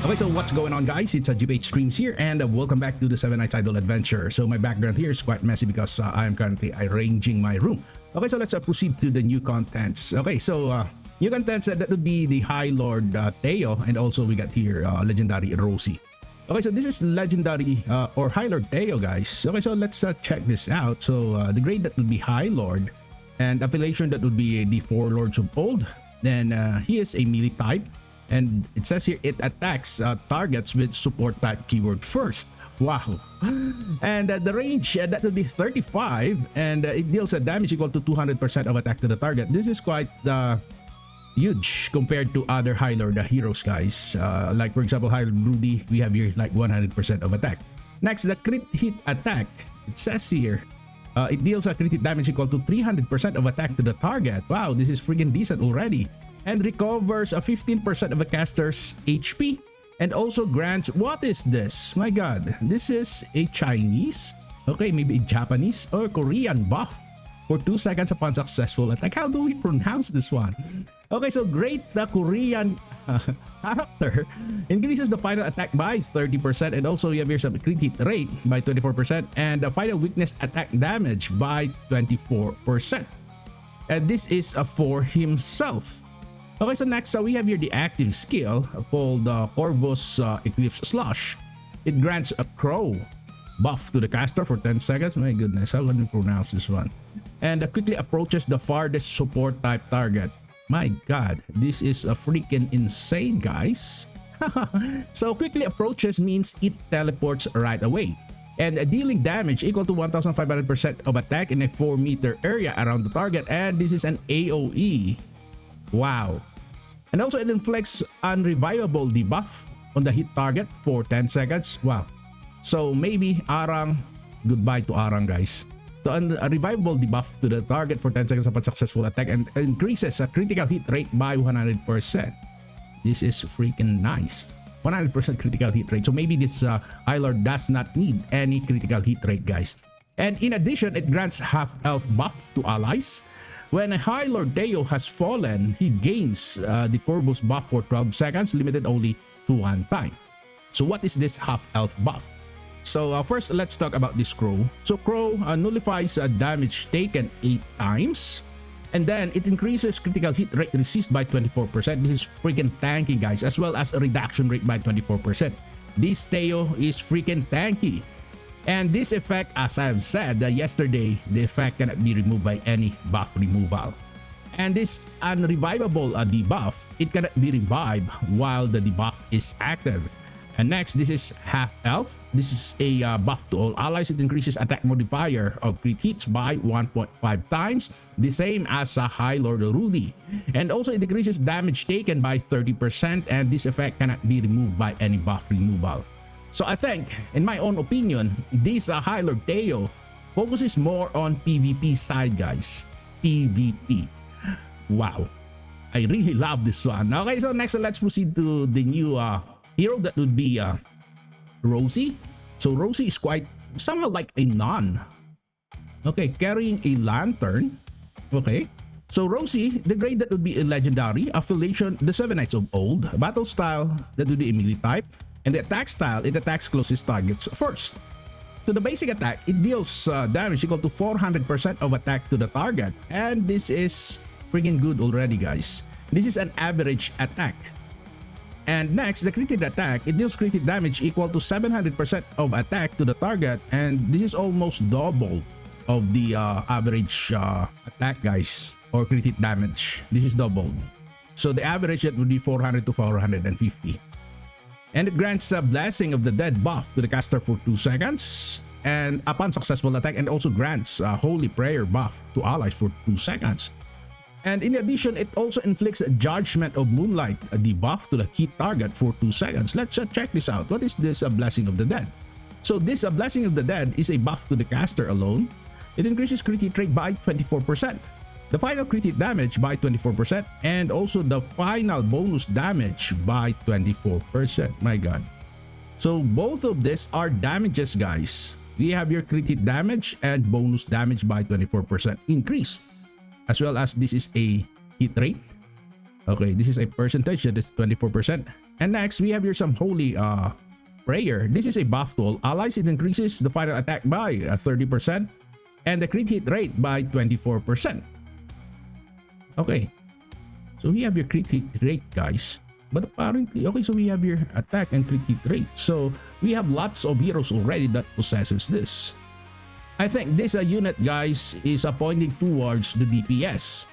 Okay, so what's going on, guys? It's a GPH Streams here, and welcome back to the 7 Nights Idle Adventure. So my background here is quite messy because I am currently arranging my room. Okay, so let's proceed to the new contents. Okay, so new contents, that would be the Highlord Theo, and also we got here legendary ROSIE. Okay, so this is legendary or Highlord Theo, guys. Okay, so let's check this out. So the grade, that would be Highlord, and affiliation, that would be the 4 Lords of Old. Then he is a melee type. And it says here it attacks targets with support type keyword first. Wow. And the range, that will be 35, and it deals a damage equal to 200% of attack to the target. This is quite huge compared to other Highlord heroes, guys. Like for example, Highlord Rudy, we have here like 100% of attack. Next, the crit hit attack. It says here it deals a crit hit damage equal to 300% of attack to the target. Wow, this is freaking decent already. And recovers a 15% of a caster's HP, and also grants, what is this? My god, this is a Chinese, okay, maybe a Japanese or Korean buff for 2 seconds upon successful attack. How do we pronounce this one? Okay, so great, the Korean character increases the final attack by 30%, and also you have here some crit hit rate by 24%, and the final weakness attack damage by 24%. And this is for himself. Okay, so next we have here the active skill called Corvus Eclipse Slush. It grants a crow buff to the caster for 10 seconds. My goodness, how can we pronounce this one? And quickly approaches the farthest support type target. My god, this is a freaking insane, guys. So quickly approaches means it teleports right away. And dealing damage equal to 1500% of attack in a 4-meter area around the target. And this is an AoE. Wow. And also it inflicts unrevivable debuff on the hit target for 10 seconds. Wow. So maybe Arang, goodbye to Arang, guys. So a revivable debuff to the target for 10 seconds upon successful attack, and increases a critical hit rate by 100%. This is freaking nice. 100% critical hit rate. So maybe this Highlord does not need any critical hit rate, guys. And in addition, it grants half-elf buff to allies. When a Highlord Theo has fallen, he gains the Corvus buff for 12 seconds, limited only to 1 time. So what is this half-elf buff? So first, let's talk about this crow. So crow nullifies damage taken 8 times. And then it increases critical hit rate resist by 24%. This is freaking tanky, guys, as well as a reduction rate by 24%. This Theo is freaking tanky. And this effect, as I have said yesterday, the effect cannot be removed by any buff removal. And this unrevivable debuff, it cannot be revived while the debuff is active. And next, this is half-elf. This is a buff to all allies. It increases attack modifier of crit hits by 1.5 times, the same as a Highlord Rudy. And also it decreases damage taken by 30%, and this effect cannot be removed by any buff removal. So I think, in my own opinion, this Highlord Theo focuses more on PvP side, guys. PvP. Wow. I really love this one. Okay, so next, let's proceed to the new hero, that would be ROSIE. So ROSIE is quite somehow like a nun. Okay, carrying a lantern. Okay. So ROSIE, the grade, that would be a legendary. Affiliation, the 7 Knights of Old. Battle style, that would be a melee type. And the attack style, it attacks closest targets first. To the basic attack, it deals damage equal to 400% of attack to the target. And this is freaking good already, guys. This is an average attack. And next, the crit hit attack, it deals crit hit damage equal to 700% of attack to the target. And this is almost double of the average attack, guys, or crit hit damage. This is doubled. So the average, that would be 400 to 450. And it grants a Blessing of the Dead buff to the caster for 2 seconds, and upon successful attack, and also grants a Holy Prayer buff to allies for 2 seconds. And in addition, it also inflicts a Judgment of Moonlight, a debuff to the hit target for 2 seconds. Let's check this out. What is this Blessing of the Dead? So this Blessing of the Dead is a buff to the caster alone. It increases crit hit rate by 24%. The final crit hit damage by 24%, and also the final bonus damage by 24%. My god. So both of these are damages, guys. We have your crit hit damage and bonus damage by 24% increased. As well as this is a hit rate. Okay, this is a percentage, that is 24%. And next, we have here some holy prayer. This is a buff to all allies. It increases the final attack by 30% and the crit hit rate by 24%. Okay, so we have your crit hit rate, guys. But apparently, okay, so we have your attack and crit hit rate. So we have lots of heroes already that possesses this. I think this unit, guys, is pointing towards the DPS.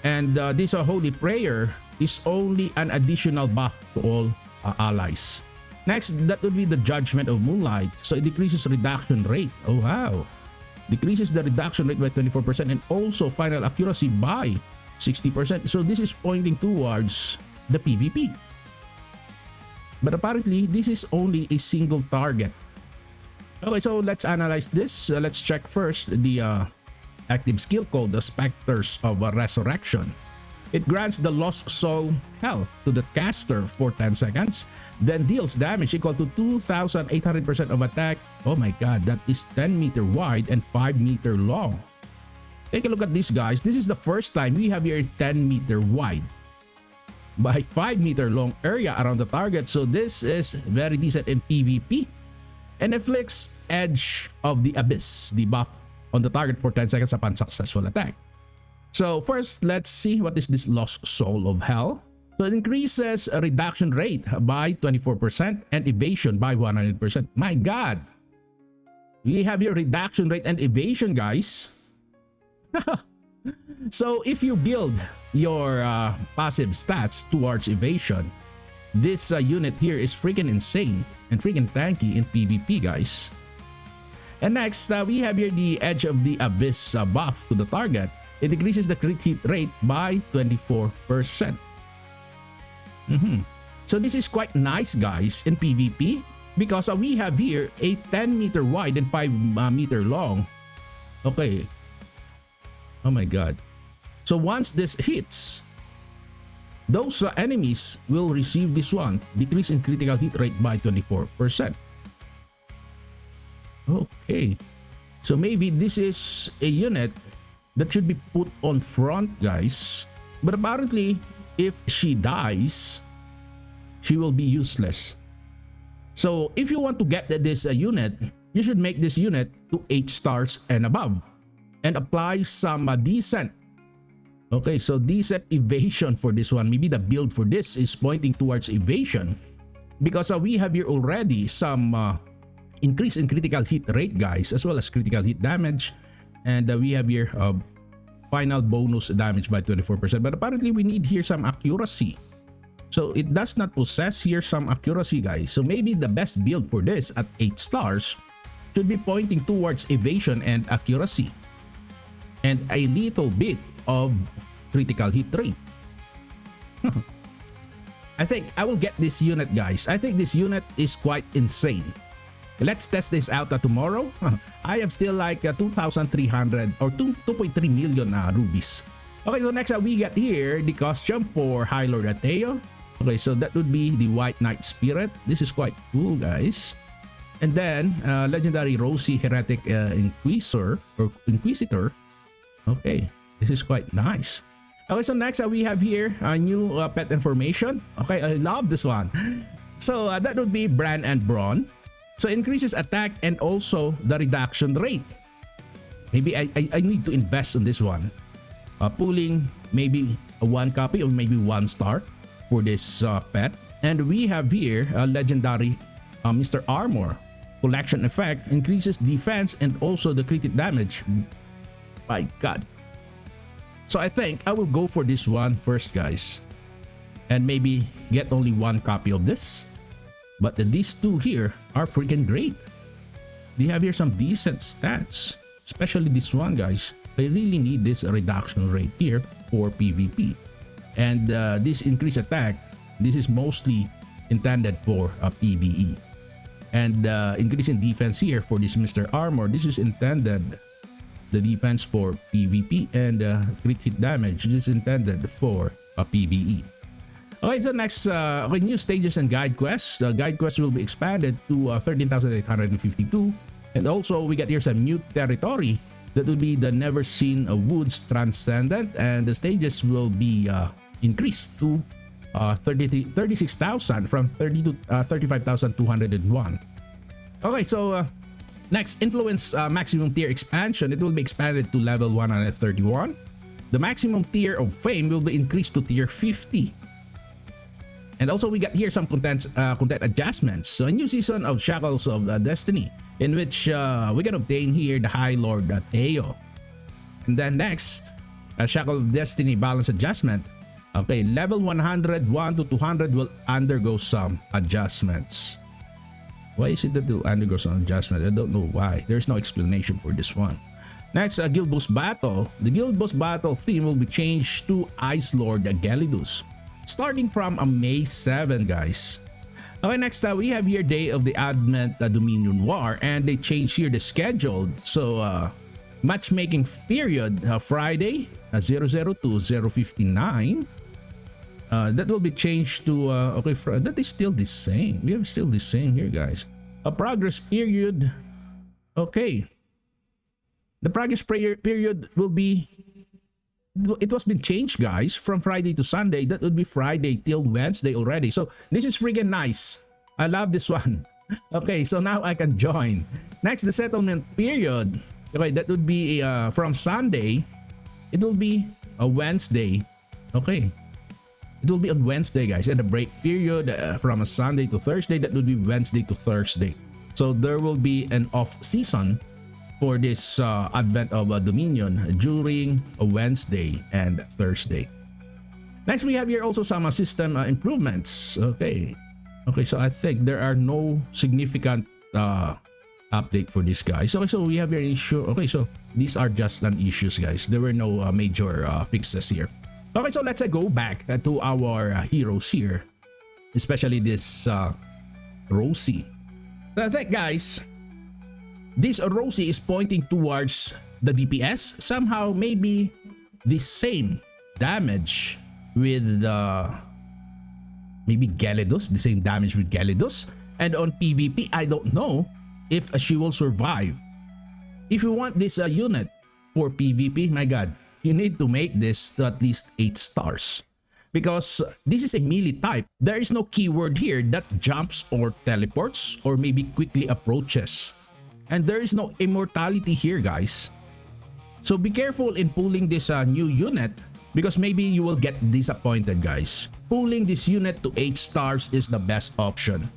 And this holy prayer is only an additional buff to all allies. Next, that would be the Judgment of Moonlight. So it decreases reduction rate. Oh wow. Decreases the reduction rate by 24% and also final accuracy by 60%. So this is pointing towards the PvP. But apparently, this is only a single target. Okay, so let's analyze this. Let's check first the active skill called the Spectres of Resurrection. It grants the Lost Soul health to the caster for 10 seconds, then deals damage equal to 2,800% of attack. Oh my god, that is 10 meter wide and 5 meter long. Take a look at this, guys. This is the first time we have here 10 meter wide by 5 meter long area around the target. So this is very decent in PvP. And inflicts Edge of the Abyss, the buff on the target for 10 seconds upon successful attack. So first, let's see what is this Lost Soul of Hell. So it increases a reduction rate by 24% and evasion by 100%. My god! We have your reduction rate and evasion, guys. So if you build your passive stats towards evasion, this unit here is freaking insane and freaking tanky in PvP, guys. And next, we have here the Edge of the Abyss buff to the target. It decreases the crit hit rate by 24%. So this is quite nice, guys, in PvP because we have here a 10 meter wide and 5 meter long. Okay. Oh my god. So once this hits, those enemies will receive this one, decrease in critical hit rate by 24%. Okay. So maybe this is a unit that should be put on front, guys. But apparently, if she dies, she will be useless. So if you want to get this unit, you should make this unit to 8 stars and above and apply some decent. Okay, so decent evasion for this one. Maybe the build for this is pointing towards evasion because we have here already some increase in critical hit rate, guys, as well as critical hit damage. And we have here final bonus damage by 24%. But apparently we need here some accuracy. So it does not possess here some accuracy, guys. So maybe the best build for this at 8 stars should be pointing towards evasion and accuracy. And a little bit of critical hit rate. I think I will get this unit, guys. I think this unit is quite insane. Let's test this out tomorrow. I have still like 2,300 or 2.3 million rubies. Okay, so next we get here the costume for Highlord Ateo. Okay, so that would be the White Knight Spirit. This is quite cool, guys. And then legendary ROSIE Heretic Inquisitor. Okay, this is quite nice. Okay, so next we have here a new pet information. Okay, I love this one. So that would be Bran and Brawn. So increases attack and also the reduction rate. Maybe I need to invest on this one. Pulling maybe a 1 copy or maybe 1 star for this pet. And we have here a legendary Mr. Armor. Collection effect increases defense and also the crit damage. My god. So I think I will go for this one first, guys. And maybe get only 1 copy of this. But these two here are freaking great. They have here some decent stats. Especially this one, guys. I really need this reduction rate here for PvP. And this increased attack, this is mostly intended for PvE. And increase in defense here for this Mr. Armor, this is intended the defense for PvP, and crit hit damage, this is intended for PvE. Okay, so next, new stages and guide quests. The guide quests will be expanded to 13,852. And also, we get here some new territory. That will be the Never Seen Woods Transcendent. And the stages will be increased to 36,000 from 35,201. Okay, so next, influence maximum tier expansion. It will be expanded to level 131. The maximum tier of fame will be increased to tier 50. And also we got here some content adjustments. So a new season of Shackles of Destiny, in which we can obtain here the Highlord Teo. And then next, a Shackle of Destiny balance adjustment. Okay, level 101 to 200 will undergo some adjustments. Why is it that to undergo some adjustment? I don't know why. There's no explanation for this one. Next, a Guild Boss Battle. The Guild Boss Battle theme will be changed to Ice Lord Gelidus, starting from May 7, guys. Okay, next we have here Day of the Advent Dominion War, and they changed here the schedule. So matchmaking period Friday 00 to 059. That will be changed to okay, that is still the same. We have still the same here, guys. A progress period. Okay, the progress period will be, it was been changed, guys, from Friday to Sunday. That would be Friday till Wednesday already. So this is freaking nice. I love this one. Okay, so now I can join. Next, the settlement period. Okay, that would be from Sunday. It will be a Wednesday. Okay, it will be on Wednesday, guys. And the break period from a Sunday to Thursday, that would be Wednesday to Thursday. So there will be an off season for this Advent of Dominion during a Wednesday and Thursday. Next, we have here also some system improvements. Okay, so I think there are no significant update for this, guys. Okay, so we have here issue. Okay, so these are just an issues, guys. There were no major fixes here. Okay, so let's go back to our heroes here, especially this Rosie. So I think, guys, this Rosie is pointing towards the DPS. Somehow maybe the same damage with maybe Gelidus, the same damage with Gelidus. And on PvP, I don't know if she will survive. If you want this unit for PvP, my god, you need to make this to at least 8 stars. Because this is a melee type. There is no keyword here that jumps or teleports or maybe quickly approaches. And there is no immortality here, guys. So be careful in pulling this new unit, because maybe you will get disappointed, guys. Pulling this unit to 8 stars is the best option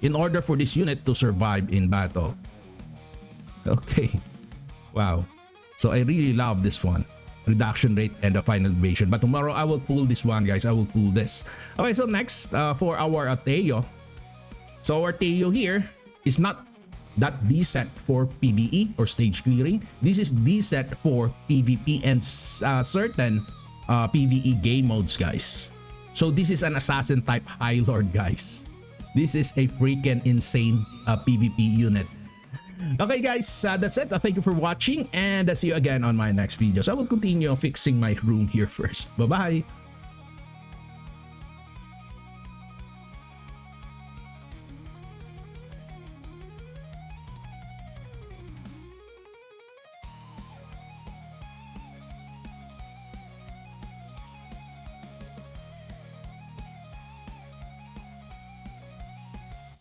in order for this unit to survive in battle. Okay. Wow. So I really love this one. Reduction rate and the final duration. But tomorrow I will pull this one, guys. I will pull this. Okay, so next for our Teo. So our Teo here is not that decent for PvE or stage clearing. This is decent for PvP and certain PvE game modes, guys. So this is an assassin type Highlord, guys. This is a freaking insane PvP unit. Okay, guys, that's it. Thank you for watching, and see you again on my next videos. I will continue fixing my room here first. Bye-bye.